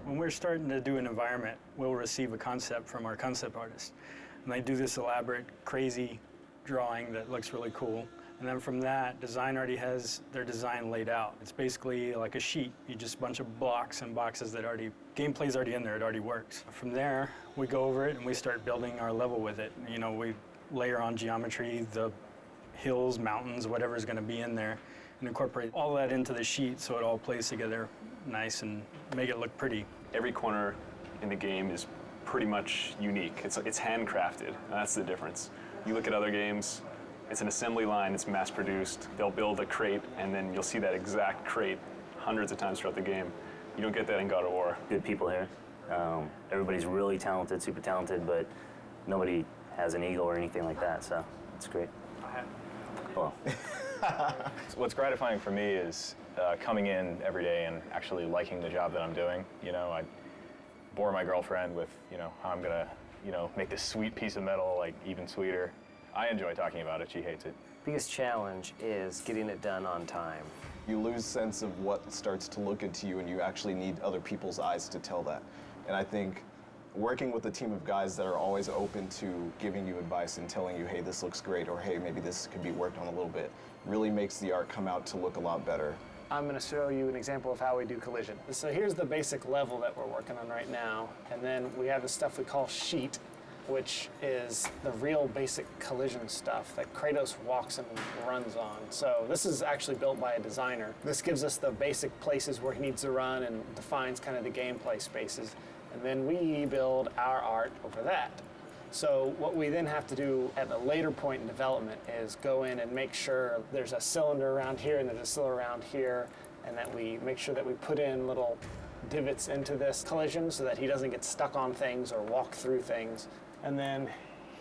When we're starting to do an environment, we'll receive a concept from our concept artist. And they do this elaborate, crazy drawing that looks really cool. And then from that, design already has their design laid out. It's basically like a sheet. You just a bunch of blocks and boxes that gameplay's already in there, it already works. From there, we go over it and we start building our level with it. You know, we layer on geometry, the hills, mountains, whatever's gonna be in there, and incorporate all that into the sheet so it all plays together nice and make it look pretty. Every corner in the game is pretty much unique. It's handcrafted, and that's the difference. You look at other games, it's an assembly line, it's mass produced. They'll build a crate, and then you'll see that exact crate hundreds of times throughout the game. You don't get that in God of War. Good people here. Everybody's really talented, super talented, but nobody has an ego or anything like that, so it's great. Well. What's gratifying for me is coming in every day and actually liking the job that I'm doing. You know, I bore my girlfriend with, you know, how I'm gonna, you know, make this sweet piece of metal like even sweeter. I enjoy talking about it, she hates it. Biggest challenge is getting it done on time. You lose sense of what starts to look into you, and you actually need other people's eyes to tell that. And I think working with a team of guys that are always open to giving you advice and telling you, hey, this looks great, or hey, maybe this could be worked on a little bit, really makes the art come out to look a lot better. I'm going to show you an example of how we do collision. So here's the basic level that we're working on right now, and then we have the stuff we call sheet, which is the real basic collision stuff that Kratos walks and runs on. So this is actually built by a designer. This gives us the basic places where he needs to run and defines kind of the gameplay spaces. And then we build our art over that. So what we then have to do at a later point in development is go in and make sure there's a cylinder around here and there's a cylinder around here, and that we make sure that we put in little divots into this collision so that he doesn't get stuck on things or walk through things. And then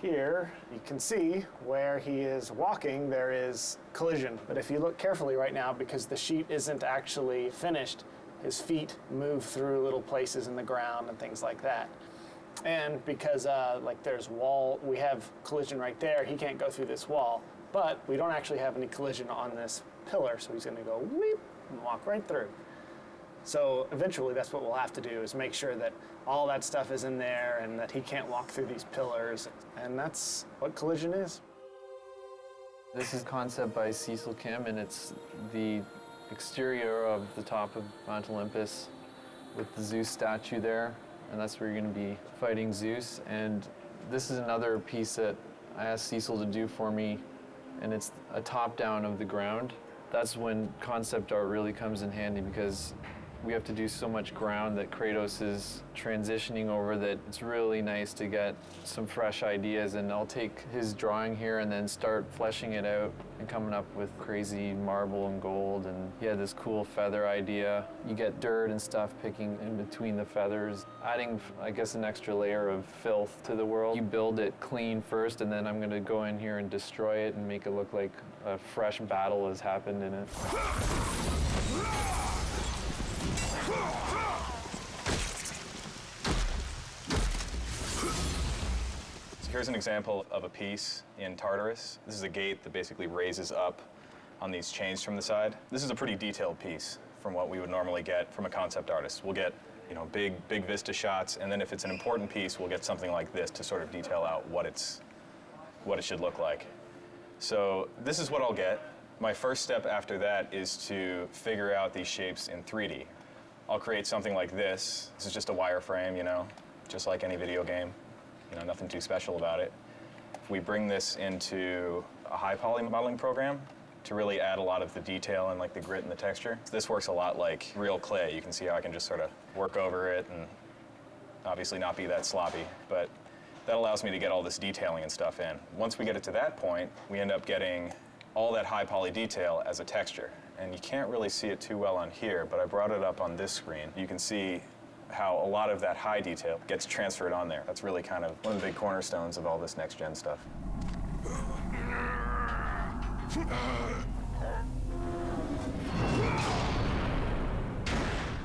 here, you can see where he is walking, there is collision. But if you look carefully right now, because the sheet isn't actually finished, his feet move through little places in the ground and things like that. And because like there's wall, we have collision right there, he can't go through this wall, but we don't actually have any collision on this pillar, so he's gonna go weep and walk right through. So eventually that's what we'll have to do, is make sure that all that stuff is in there and that he can't walk through these pillars. And that's what collision is. This is a concept by Cecil Kim, and it's the exterior of the top of Mount Olympus with the Zeus statue there. And that's where you're going to be fighting Zeus. And this is another piece that I asked Cecil to do for me, and it's a top-down of the ground. That's when concept art really comes in handy, because we have to do so much ground that Kratos is transitioning over that it's really nice to get some fresh ideas. And I'll take his drawing here and then start fleshing it out and coming up with crazy marble and gold. And he had this cool feather idea. You get dirt and stuff picking in between the feathers, adding, I guess, an extra layer of filth to the world. You build it clean first, and then I'm going to go in here and destroy it and make it look like a fresh battle has happened in it. Here's an example of a piece in Tartarus. This is a gate that basically raises up on these chains from the side. This is a pretty detailed piece from what we would normally get from a concept artist. We'll get, you know, big vista shots, and then if it's an important piece, we'll get something like this to sort of detail out what it should look like. So this is what I'll get. My first step after that is to figure out these shapes in 3D. I'll create something like this. This is just a wireframe, you know, just like any video game. You know, nothing too special about it. We bring this into a high poly modeling program to really add a lot of the detail and like the grit and the texture. This works a lot like real clay. You can see how I can just sort of work over it and obviously not be that sloppy, but that allows me to get all this detailing and stuff in. Once we get it to that point, we end up getting all that high poly detail as a texture. And you can't really see it too well on here, but I brought it up on this screen. You can see how a lot of that high detail gets transferred on there. That's really kind of one of the big cornerstones of all this next-gen stuff.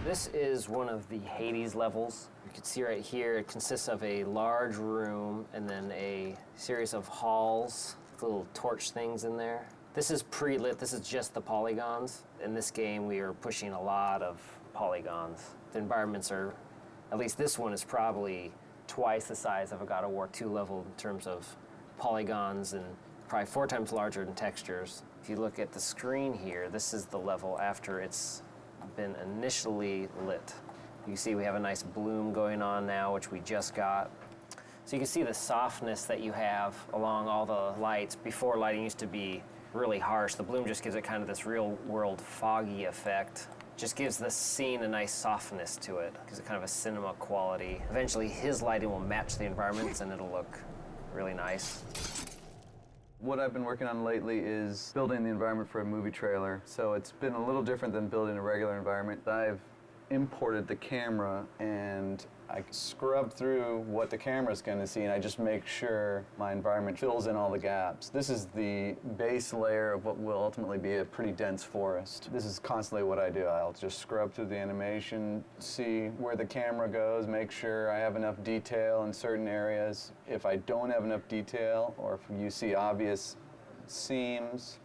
This is one of the Hades levels. You can see right here, it consists of a large room and then a series of halls with little torch things in there. This is pre-lit, this is just the polygons. In this game, we are pushing a lot of polygons. The environments are At least this one is probably twice the size of a God of War 2 level in terms of polygons, and probably 4 times larger in textures. If you look at the screen here, this is the level after it's been initially lit. You can see we have a nice bloom going on now, which we just got. So you can see the softness that you have along all the lights. Before, lighting used to be really harsh. The bloom just gives it kind of this real world foggy effect. Just gives the scene a nice softness to it. Gives it kind of a cinema quality. Eventually his lighting will match the environments and it'll look really nice. What I've been working on lately is building the environment for a movie trailer. So it's been a little different than building a regular environment. I've imported the camera and I scrub through what the camera's going to see, and I just make sure my environment fills in all the gaps. This is the base layer of what will ultimately be a pretty dense forest. This is constantly what I do. I'll just scrub through the animation, see where the camera goes, make sure I have enough detail in certain areas. If I don't have enough detail, or if you see obvious seams,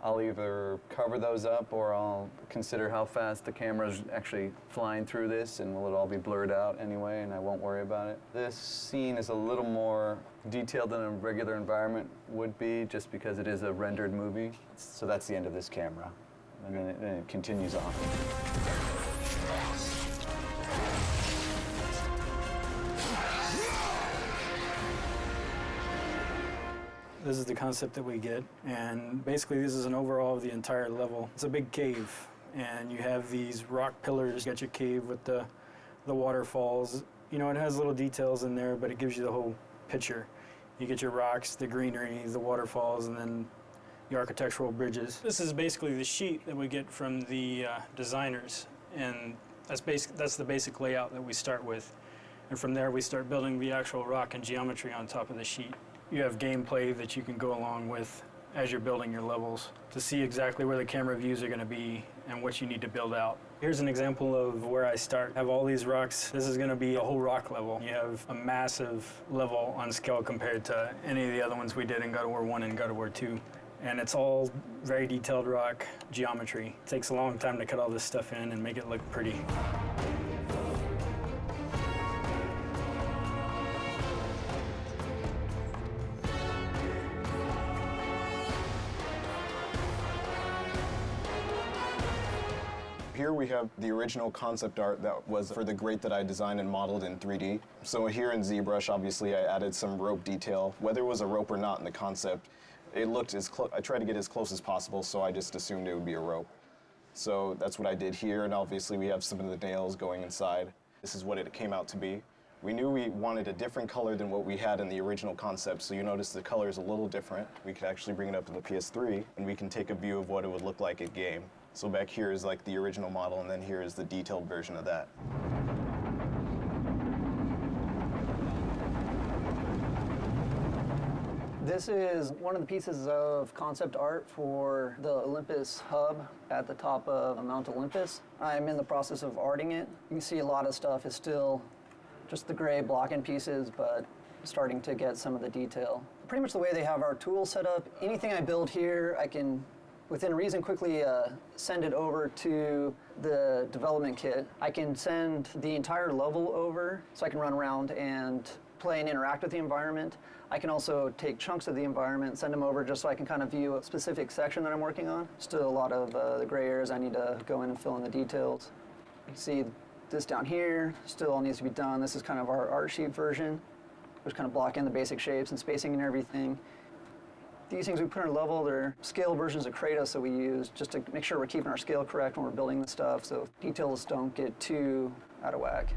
I'll either cover those up or I'll consider how fast the camera's actually flying through this, and will it all be blurred out anyway, and I won't worry about it. This scene is a little more detailed than a regular environment would be, just because it is a rendered movie. So that's the end of this camera, and then it continues on. This is the concept that we get, and basically this is an overall of the entire level. It's a big cave, and you have these rock pillars. You got your cave with the waterfalls. You know, it has little details in there, but it gives you the whole picture. You get your rocks, the greenery, the waterfalls, and then the architectural bridges. This is basically the sheet that we get from the designers, and that's the basic layout that we start with. And from there we start building the actual rock and geometry on top of the sheet. You have gameplay that you can go along with as you're building your levels to see exactly where the camera views are going to be and what you need to build out. Here's an example of where I start. I have all these rocks. This is going to be a whole rock level. You have a massive level on scale compared to any of the other ones we did in God of War 1 and God of War 2. And it's all very detailed rock geometry. It takes a long time to cut all this stuff in and make it look pretty. Here we have the original concept art that was for the grate that I designed and modeled in 3D. So here in ZBrush, obviously, I added some rope detail. Whether it was a rope or not in the concept, it looked as close. I tried to get as close as possible, so I just assumed it would be a rope. So that's what I did here, and obviously we have some of the nails going inside. This is what it came out to be. We knew we wanted a different color than what we had in the original concept, so you notice the color is a little different. We could actually bring it up to the PS3, and we can take a view of what it would look like in game. So back here is like the original model, and then here is the detailed version of that. This is one of the pieces of concept art for the Olympus hub at the top of Mount Olympus. I'm in the process of arting it. You can see a lot of stuff is still just the gray block-in pieces, but starting to get some of the detail. Pretty much the way they have our tools set up, anything I build here, I can within reason quickly send it over to the development kit. I can send the entire level over so I can run around and play and interact with the environment. I can also take chunks of the environment, send them over just so I can kind of view a specific section that I'm working on. Still a lot of the gray areas I need to go in and fill in the details. You can see this down here still all needs to be done. This is kind of our art sheet version, which kind of block in the basic shapes and spacing and everything. These things we put in our level, they're scale versions of Kratos that we use just to make sure we're keeping our scale correct when we're building the stuff, so details don't get too out of whack.